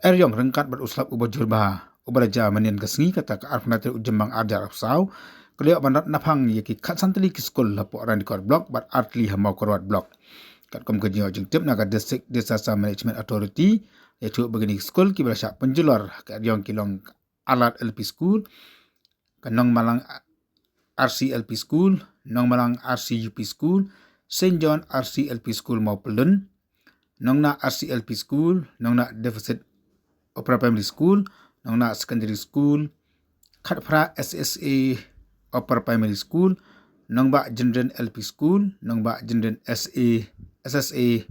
eryong rengkat beruslap ubajur bah ubaraja manin kasngi kata ka arfnatir ujembang ajar sau kelio banat napang yaki khat santali ki skul lapo randikor blok bat artli hamau korwat blok kat kom kenyo jing tip naga district disaster management authority yaitu begini skul ki belasya penjulor ka eryong kilong alat LP school kanong malang RCLP school nong malang RCUP school St John RCLP school mau pelun nong na RCLP school nong na deficit upper primary school nong na secondary school khatpra SSA upper primary school nong ba Jendren LP school nong ba Jendren SSA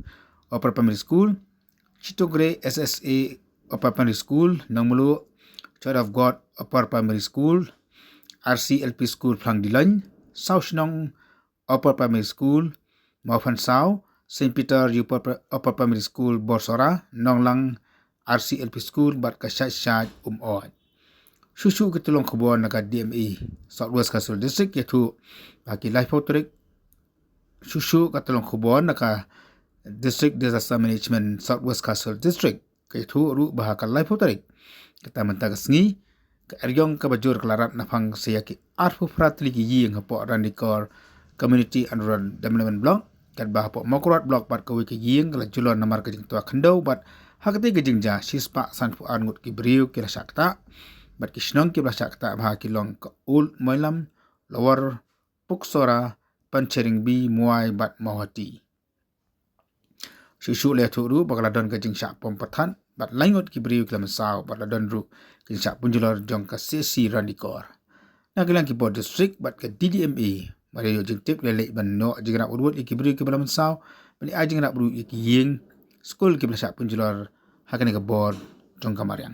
upper primary school Chitogre SSA upper primary school nong mulu Child of God upper primary school RCLP school Phlang Dilan South Nong upper primary school Maufan Sao St. Peter upper primary school Borsora Nonglang RCLP school bat kasyat oad. Susu ketulong kebon naga DME Southwest Castle District yaitu bagi life autorik susu ketulong kebon naga District Disaster Management Southwest Castle District yaitu ru bahaka life autorik kita mentagasngi ke eryong ke bajur kelarat napang sayaki arfu pratli ki ying hapo randikor community and rural development block kat bah hapo mokurat block bat kawi ki ying kala julon namar ke jing tua khendau bat hakati ke jing ja sispa sanfu angut ki briu ki rasakta bat ki snong ki rasakta bah kilong ke ul moilam lower puksora panchering bi muai bat mawati susu le turu bakaladon ke jing syak pompatan bat laingot ki briu kilam saw bat ladon ru ki syak punjulor jong ka sesi randikor nagilang ki bod district bat ke DDMA mari yo jing tip lelek ban no jing nak urut ki briu ki balam saw bani ajing nak bru ki ying skul ki syak punjulor hakane ke bod jong kamarian